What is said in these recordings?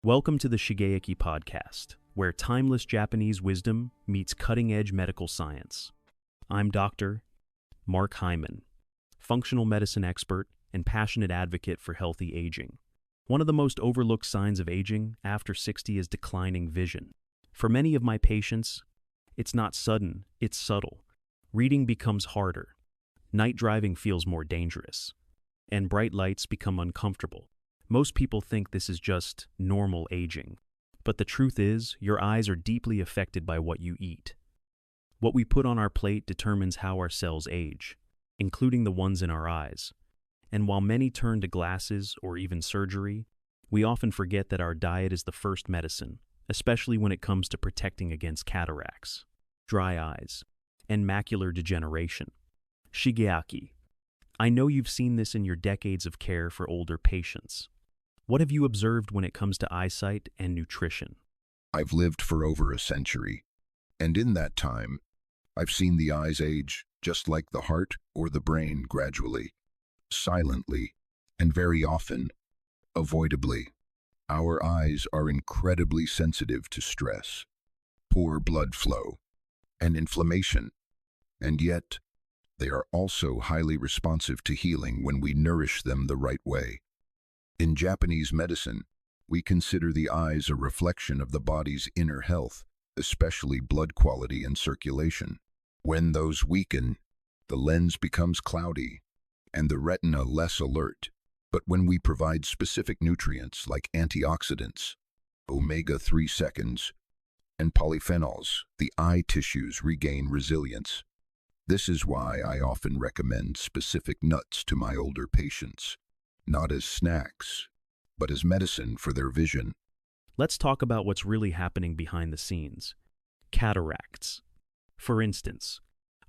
Welcome to the Shigeaki podcast, where timeless Japanese wisdom meets cutting-edge medical science. I'm Dr. Mark Hyman, functional medicine expert and passionate advocate for healthy aging. One of the most overlooked signs of aging after 60 is declining vision. For many of my patients, it's not sudden, it's subtle. Reading becomes harder, night driving feels more dangerous, and bright lights become uncomfortable. Most people think this is just normal aging, but the truth is, your eyes are deeply affected by what you eat. What we put on our plate determines how our cells age, including the ones in our eyes. And while many turn to glasses or even surgery, we often forget that our diet is the first medicine, especially when it comes to protecting against cataracts, dry eyes, and macular degeneration. Shigeaki, I know you've seen this in your decades of care for older patients. What have you observed when it comes to eyesight and nutrition? I've lived for over a century, and in that time, I've seen the eyes age just like the heart or the brain gradually, silently, and very often, avoidably. Our eyes are incredibly sensitive to stress, poor blood flow, and inflammation, and yet, they are also highly responsive to healing when we nourish them the right way. In Japanese medicine, we consider the eyes a reflection of the body's inner health, especially blood quality and circulation. When those weaken, the lens becomes cloudy and the retina less alert. But when we provide specific nutrients like antioxidants, omega-3 seconds, and polyphenols, the eye tissues regain resilience. This is why I often recommend specific nuts to my older patients, not as snacks, but as medicine for their vision. Let's talk about what's really happening behind the scenes. Cataracts, for instance,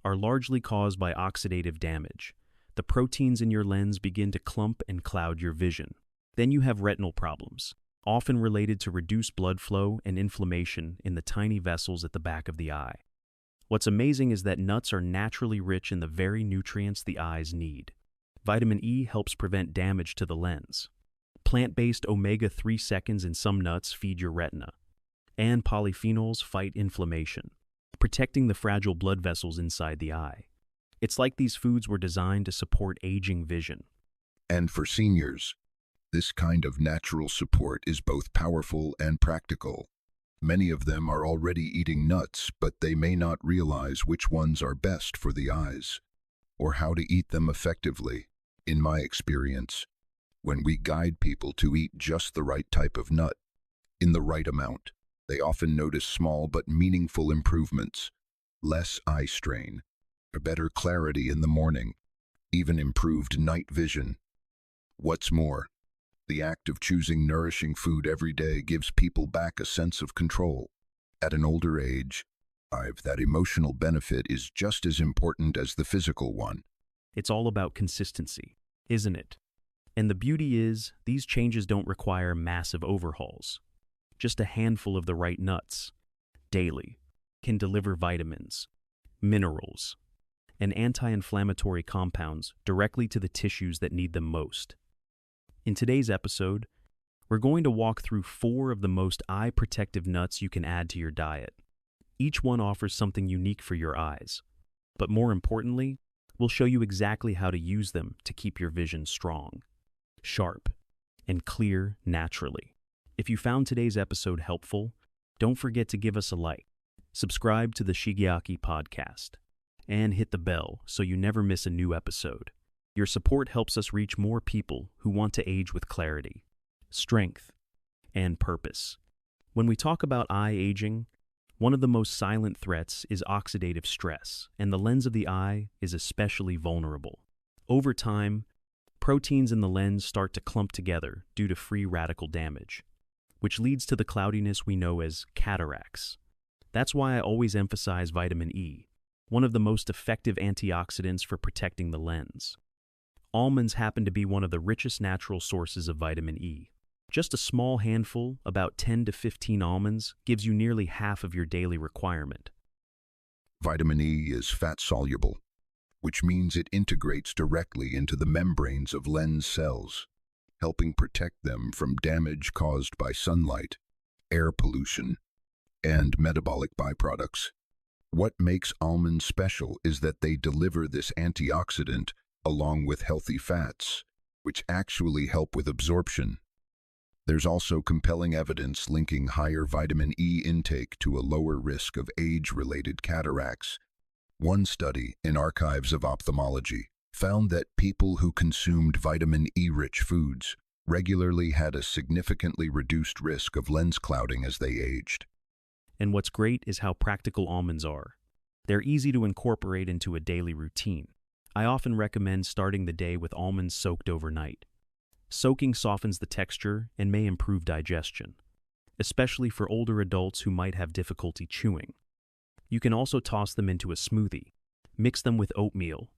are largely caused by oxidative damage. The proteins in your lens begin to clump and cloud your vision. Then you have retinal problems, often related to reduced blood flow and inflammation in the tiny vessels at the back of the eye. What's amazing is that nuts are naturally rich in the very nutrients the eyes need. Vitamin E helps prevent damage to the lens. Plant-based omega-3 seconds in some nuts feed your retina. And polyphenols fight inflammation, protecting the fragile blood vessels inside the eye. It's like these foods were designed to support aging vision. And for seniors, this kind of natural support is both powerful and practical. Many of them are already eating nuts, but they may not realize which ones are best for the eyes, or how to eat them effectively. In my experience, when we guide people to eat just the right type of nut, in the right amount, they often notice small but meaningful improvements, less eye strain, a better clarity in the morning, even improved night vision. What's more, the act of choosing nourishing food every day gives people back a sense of control. At an older age, that emotional benefit is just as important as the physical one. It's all about consistency, isn't it? And the beauty is, these changes don't require massive overhauls. Just a handful of the right nuts, daily, can deliver vitamins, minerals, and anti-inflammatory compounds directly to the tissues that need them most. In today's episode, we're going to walk through 4 of the most eye-protective nuts you can add to your diet. Each one offers something unique for your eyes. But more importantly, we'll show you exactly how to use them to keep your vision strong, sharp, and clear naturally. If you found today's episode helpful, don't forget to give us a like, subscribe to the Shigeaki podcast, and hit the bell so you never miss a new episode. Your support helps us reach more people who want to age with clarity, strength, and purpose. When we talk about eye aging, one of the most silent threats is oxidative stress, and the lens of the eye is especially vulnerable. Over time, proteins in the lens start to clump together due to free radical damage, which leads to the cloudiness we know as cataracts. That's why I always emphasize vitamin E, one of the most effective antioxidants for protecting the lens. Almonds happen to be one of the richest natural sources of vitamin E. Just a small handful, about 10 to 15 almonds, gives you nearly half of your daily requirement. Vitamin E is fat-soluble, which means it integrates directly into the membranes of lens cells, helping protect them from damage caused by sunlight, air pollution, and metabolic byproducts. What makes almonds special is that they deliver this antioxidant along with healthy fats, which actually help with absorption. There's also compelling evidence linking higher vitamin E intake to a lower risk of age-related cataracts. One study in Archives of Ophthalmology found that people who consumed vitamin E-rich foods regularly had a significantly reduced risk of lens clouding as they aged. And what's great is how practical almonds are. They're easy to incorporate into a daily routine. I often recommend starting the day with almonds soaked overnight. Soaking softens the texture and may improve digestion, especially for older adults who might have difficulty chewing. You can also toss them into a smoothie, mix them with oatmeal,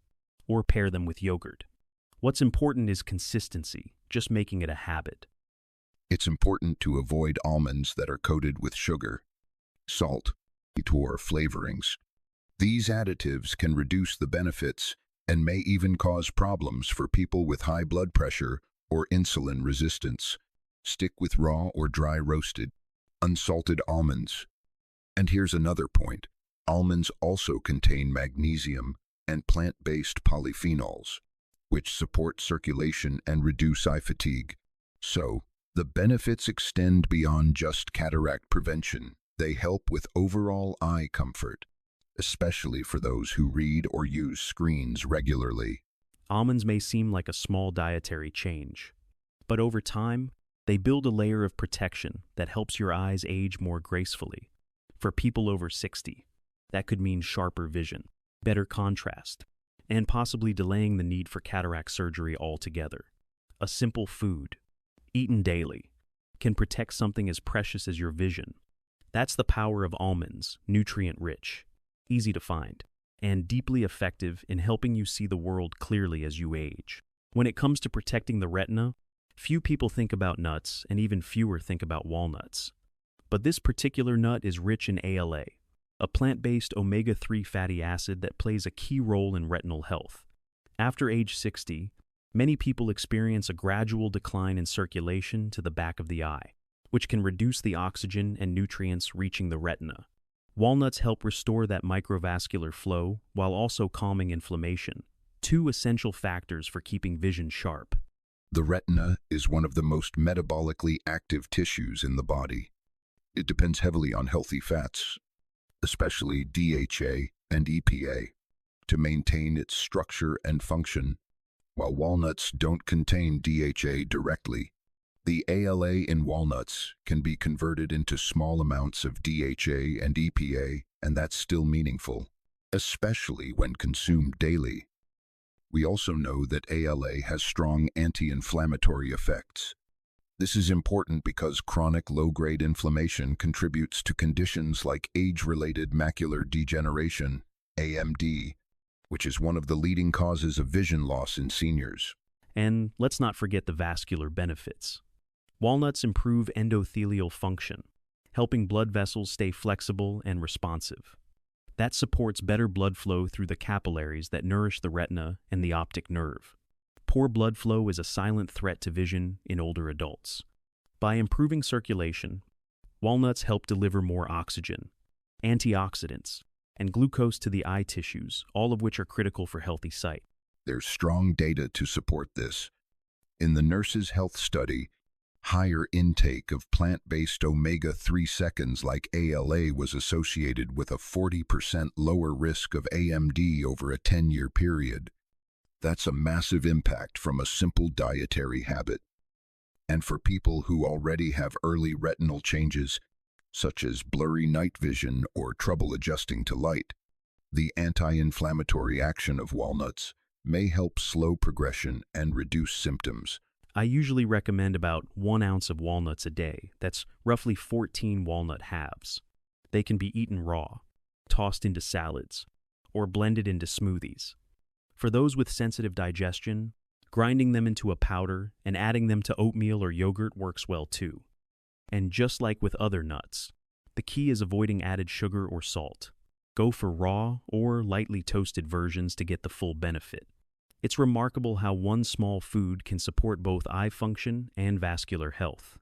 or pair them with yogurt. What's important is consistency, just making it a habit. It's important to avoid almonds that are coated with sugar, salt, or flavorings. These additives can reduce the benefits and may even cause problems for people with high blood pressure or insulin resistance. Stick with raw or dry roasted, unsalted almonds. And here's another point. Almonds also contain magnesium and plant-based polyphenols, which support circulation and reduce eye fatigue. So, the benefits extend beyond just cataract prevention. They help with overall eye comfort, especially for those who read or use screens regularly. Almonds may seem like a small dietary change, but over time, they build a layer of protection that helps your eyes age more gracefully. For people over 60, that could mean sharper vision, better contrast, and possibly delaying the need for cataract surgery altogether. A simple food, eaten daily, can protect something as precious as your vision. That's the power of almonds, nutrient-rich, easy to find, and deeply effective in helping you see the world clearly as you age. When it comes to protecting the retina, few people think about nuts and even fewer think about walnuts. But this particular nut is rich in ALA, a plant-based omega-3 fatty acid that plays a key role in retinal health. After age 60, many people experience a gradual decline in circulation to the back of the eye, which can reduce the oxygen and nutrients reaching the retina. Walnuts help restore that microvascular flow while also calming inflammation, two essential factors for keeping vision sharp. The retina is one of the most metabolically active tissues in the body. It depends heavily on healthy fats, especially DHA and EPA, to maintain its structure and function. While walnuts don't contain DHA directly, the ALA in walnuts can be converted into small amounts of DHA and EPA, and that's still meaningful, especially when consumed daily. We also know that ALA has strong anti-inflammatory effects. This is important because chronic low-grade inflammation contributes to conditions like age-related macular degeneration, AMD, which is one of the leading causes of vision loss in seniors. And let's not forget the vascular benefits. Walnuts improve endothelial function, helping blood vessels stay flexible and responsive. That supports better blood flow through the capillaries that nourish the retina and the optic nerve. Poor blood flow is a silent threat to vision in older adults. By improving circulation, walnuts help deliver more oxygen, antioxidants, and glucose to the eye tissues, all of which are critical for healthy sight. There's strong data to support this. In the Nurses' Health Study, higher intake of plant-based omega-3 seconds like ALA was associated with a 40% lower risk of AMD over a 10-year period. That's a massive impact from a simple dietary habit. And for people who already have early retinal changes, such as blurry night vision or trouble adjusting to light, the anti-inflammatory action of walnuts may help slow progression and reduce symptoms. I usually recommend about 1 ounce of walnuts a day. That's roughly 14 walnut halves. They can be eaten raw, tossed into salads, or blended into smoothies. For those with sensitive digestion, grinding them into a powder and adding them to oatmeal or yogurt works well too. And just like with other nuts, the key is avoiding added sugar or salt. Go for raw or lightly toasted versions to get the full benefit. It's remarkable how one small food can support both eye function and vascular health.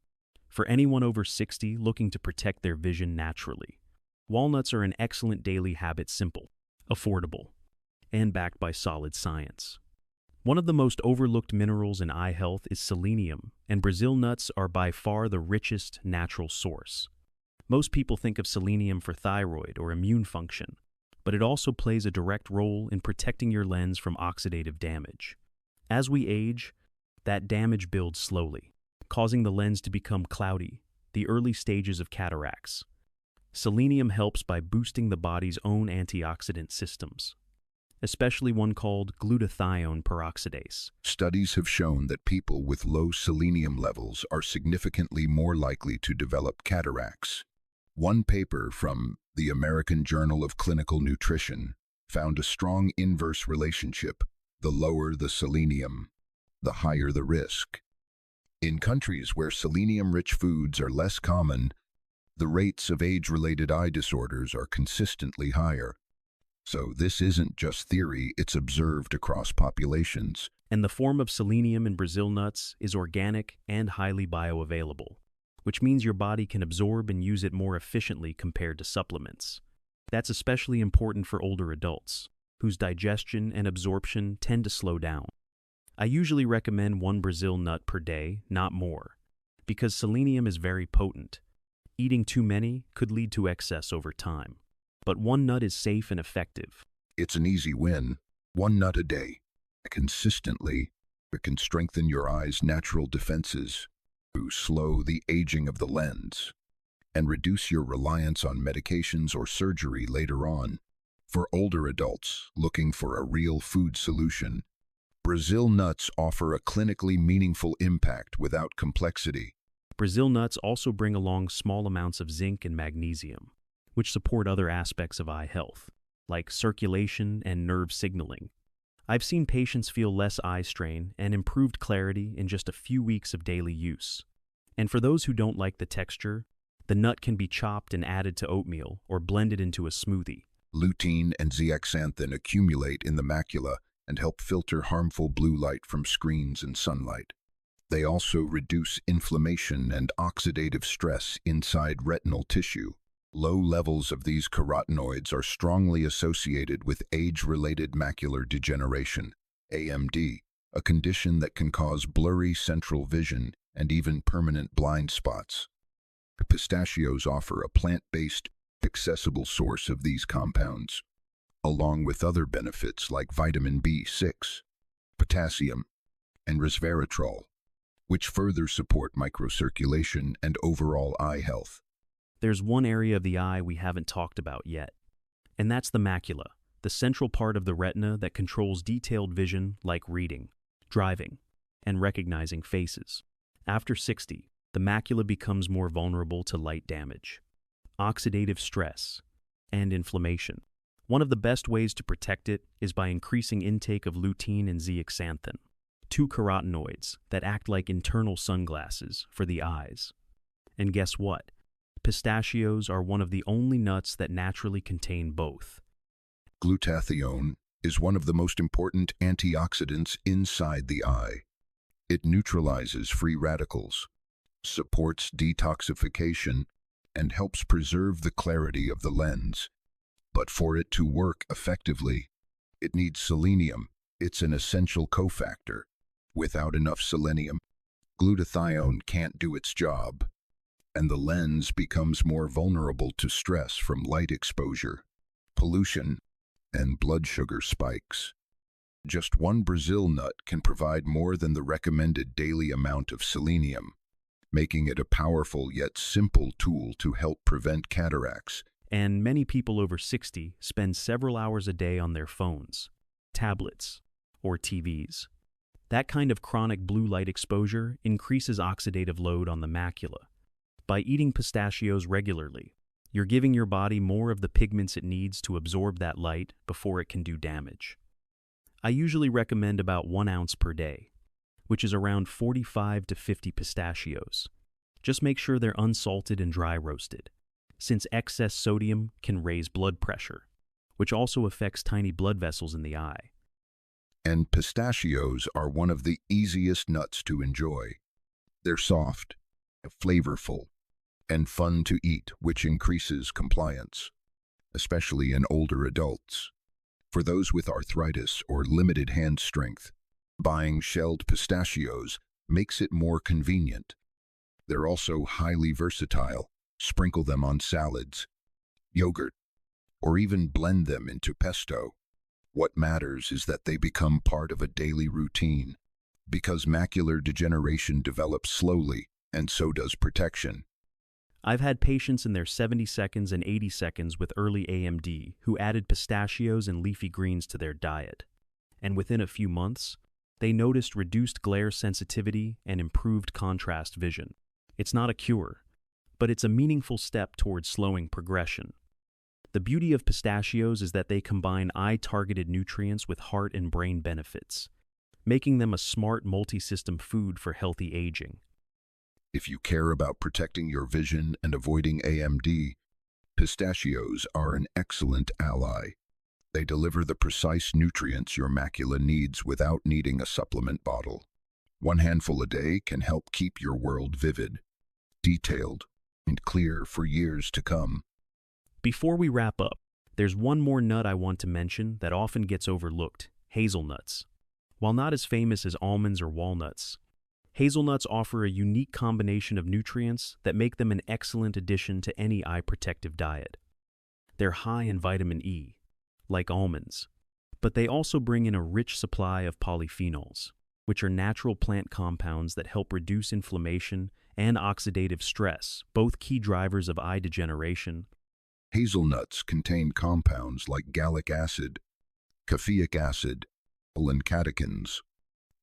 For anyone over 60 looking to protect their vision naturally, walnuts are an excellent daily habit, simple, affordable, and backed by solid science. One of the most overlooked minerals in eye health is selenium, and Brazil nuts are by far the richest natural source. Most people think of selenium for thyroid or immune function, but it also plays a direct role in protecting your lens from oxidative damage. As we age, that damage builds slowly, causing the lens to become cloudy, the early stages of cataracts. Selenium helps by boosting the body's own antioxidant systems, especially one called glutathione peroxidase. Studies have shown that people with low selenium levels are significantly more likely to develop cataracts. One paper from the American Journal of Clinical Nutrition found a strong inverse relationship: the lower the selenium, the higher the risk. In countries where selenium-rich foods are less common, the rates of age-related eye disorders are consistently higher. So this isn't just theory, it's observed across populations. And the form of selenium in Brazil nuts is organic and highly bioavailable, which means your body can absorb and use it more efficiently compared to supplements. That's especially important for older adults, whose digestion and absorption tend to slow down. I usually recommend one Brazil nut per day, not more, because selenium is very potent. Eating too many could lead to excess over time. But one nut is safe and effective. It's an easy win. One nut a day. Consistently, it can strengthen your eye's natural defenses, to slow the aging of the lens, and reduce your reliance on medications or surgery later on. For older adults looking for a real food solution, Brazil nuts offer a clinically meaningful impact without complexity. Brazil nuts also bring along small amounts of zinc and magnesium, which support other aspects of eye health, like circulation and nerve signaling. I've seen patients feel less eye strain and improved clarity in just a few weeks of daily use. And for those who don't like the texture, the nut can be chopped and added to oatmeal or blended into a smoothie. Lutein and zeaxanthin accumulate in the macula and help filter harmful blue light from screens and sunlight. They also reduce inflammation and oxidative stress inside retinal tissue. Low levels of these carotenoids are strongly associated with age-related macular degeneration, AMD, a condition that can cause blurry central vision and even permanent blind spots. Pistachios offer a plant-based, accessible source of these compounds, along with other benefits like vitamin B6, potassium, and resveratrol, which further support microcirculation and overall eye health. There's one area of the eye we haven't talked about yet, and that's the macula, the central part of the retina that controls detailed vision like reading, driving, and recognizing faces. After 60, the macula becomes more vulnerable to light damage, oxidative stress, and inflammation. One of the best ways to protect it is by increasing intake of lutein and zeaxanthin, two carotenoids that act like internal sunglasses for the eyes. And guess what? Pistachios are one of the only nuts that naturally contain both. Glutathione is one of the most important antioxidants inside the eye. It neutralizes free radicals, supports detoxification, and helps preserve the clarity of the lens. But for it to work effectively, it needs selenium. It's an essential cofactor. Without enough selenium, glutathione can't do its job, and the lens becomes more vulnerable to stress from light exposure, pollution, and blood sugar spikes. Just one Brazil nut can provide more than the recommended daily amount of selenium, making it a powerful yet simple tool to help prevent cataracts. And many people over 60 spend several hours a day on their phones, tablets, or TVs. That kind of chronic blue light exposure increases oxidative load on the macula. By eating pistachios regularly, you're giving your body more of the pigments it needs to absorb that light before it can do damage. I usually recommend about 1 ounce per day, which is around 45 to 50 pistachios. Just make sure they're unsalted and dry roasted, since excess sodium can raise blood pressure, which also affects tiny blood vessels in the eye. And pistachios are one of the easiest nuts to enjoy. They're soft, flavorful, and fun to eat, which increases compliance, especially in older adults. For those with arthritis or limited hand strength, buying shelled pistachios makes it more convenient. They're also highly versatile. Sprinkle them on salads, yogurt, or even blend them into pesto. What matters is that they become part of a daily routine, because macular degeneration develops slowly, and so does protection. I've had patients in their 70 seconds and 80 seconds with early AMD who added pistachios and leafy greens to their diet. And within a few months, they noticed reduced glare sensitivity and improved contrast vision. It's not a cure, but it's a meaningful step towards slowing progression. The beauty of pistachios is that they combine eye-targeted nutrients with heart and brain benefits, making them a smart multi-system food for healthy aging. If you care about protecting your vision and avoiding AMD, pistachios are an excellent ally. They deliver the precise nutrients your macula needs without needing a supplement bottle. One handful a day can help keep your world vivid, detailed, and clear for years to come. Before we wrap up, there's one more nut I want to mention that often gets overlooked: hazelnuts. While not as famous as almonds or walnuts, hazelnuts offer a unique combination of nutrients that make them an excellent addition to any eye protective diet. They're high in vitamin E, like almonds, but they also bring in a rich supply of polyphenols, which are natural plant compounds that help reduce inflammation and oxidative stress, both key drivers of eye degeneration. Hazelnuts contain compounds like gallic acid, caffeic acid, and catechins,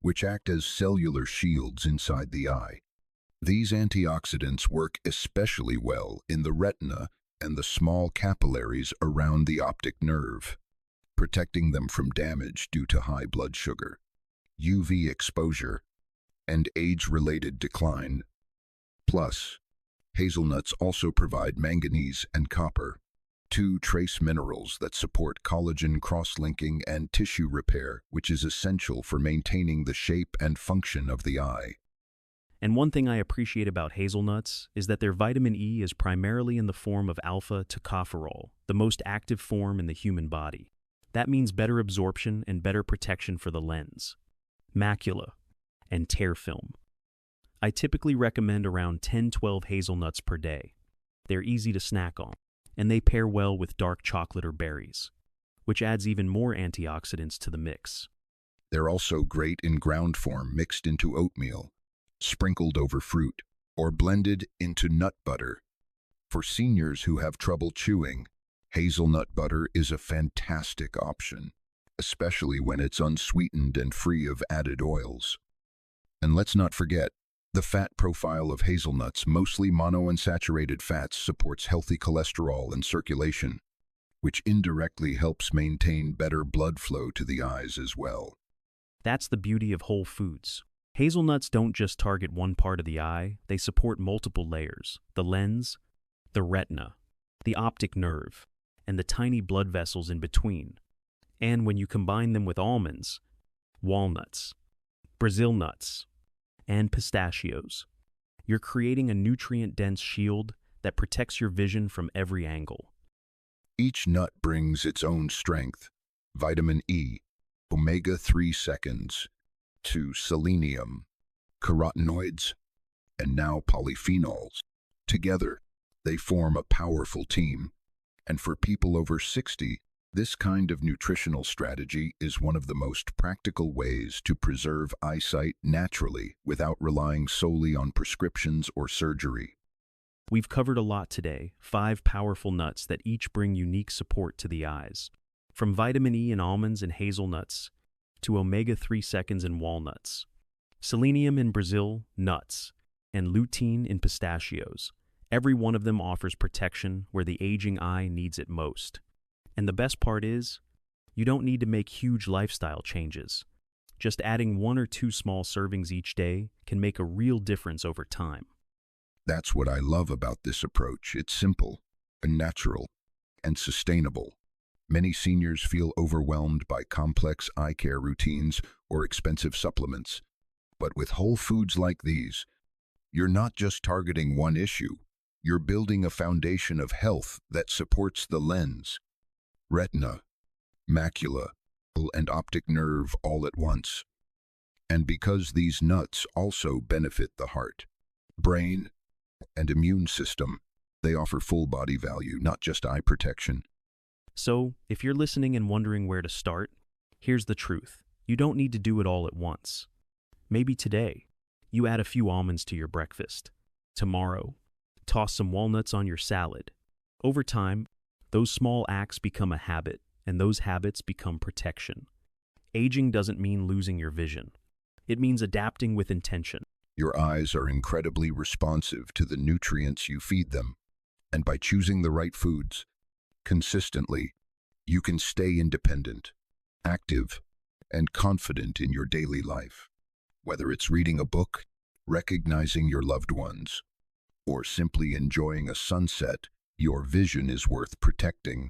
which act as cellular shields inside the eye. These antioxidants work especially well in the retina and the small capillaries around the optic nerve, protecting them from damage due to high blood sugar, UV exposure, and age-related decline. Plus, hazelnuts also provide manganese and copper, two trace minerals that support collagen cross-linking and tissue repair, which is essential for maintaining the shape and function of the eye. And one thing I appreciate about hazelnuts is that their vitamin E is primarily in the form of alpha-tocopherol, the most active form in the human body. That means better absorption and better protection for the lens, macula, and tear film. I typically recommend around 10-12 hazelnuts per day. They're easy to snack on, and they pair well with dark chocolate or berries, which adds even more antioxidants to the mix. They're also great in ground form mixed into oatmeal, sprinkled over fruit, or blended into nut butter. For seniors who have trouble chewing, hazelnut butter is a fantastic option, especially when it's unsweetened and free of added oils. And let's not forget, the fat profile of hazelnuts, mostly monounsaturated fats, supports healthy cholesterol and circulation, which indirectly helps maintain better blood flow to the eyes as well. That's the beauty of whole foods. Hazelnuts don't just target one part of the eye, they support multiple layers: the lens, the retina, the optic nerve, and the tiny blood vessels in between. And when you combine them with almonds, walnuts, Brazil nuts, and pistachios, you're creating a nutrient-dense shield that protects your vision from every angle. Each nut brings its own strength: vitamin E, omega-3 seconds, to selenium, carotenoids, and now polyphenols. Together, they form a powerful team. And for people over 60, this kind of nutritional strategy is one of the most practical ways to preserve eyesight naturally without relying solely on prescriptions or surgery. We've covered a lot today: 5 powerful nuts that each bring unique support to the eyes. From vitamin E in almonds and hazelnuts to omega-3 seconds in walnuts, selenium in Brazil nuts, and lutein in pistachios. Every one of them offers protection where the aging eye needs it most. And the best part is, you don't need to make huge lifestyle changes. Just adding 1 or 2 small servings each day can make a real difference over time. That's what I love about this approach. It's simple, and natural, and sustainable. Many seniors feel overwhelmed by complex eye care routines or expensive supplements. But with whole foods like these, you're not just targeting one issue, you're building a foundation of health that supports the lens, retina, macula, and optic nerve all at once. And because these nuts also benefit the heart, brain, and immune system, they offer full body value, not just eye protection. So, if you're listening and wondering where to start, here's the truth. You don't need to do it all at once. Maybe today, you add a few almonds to your breakfast. Tomorrow, toss some walnuts on your salad. Over time, those small acts become a habit, and those habits become protection. Aging doesn't mean losing your vision. It means adapting with intention. Your eyes are incredibly responsive to the nutrients you feed them, and by choosing the right foods consistently, you can stay independent, active, and confident in your daily life. Whether it's reading a book, recognizing your loved ones, or simply enjoying a sunset, your vision is worth protecting.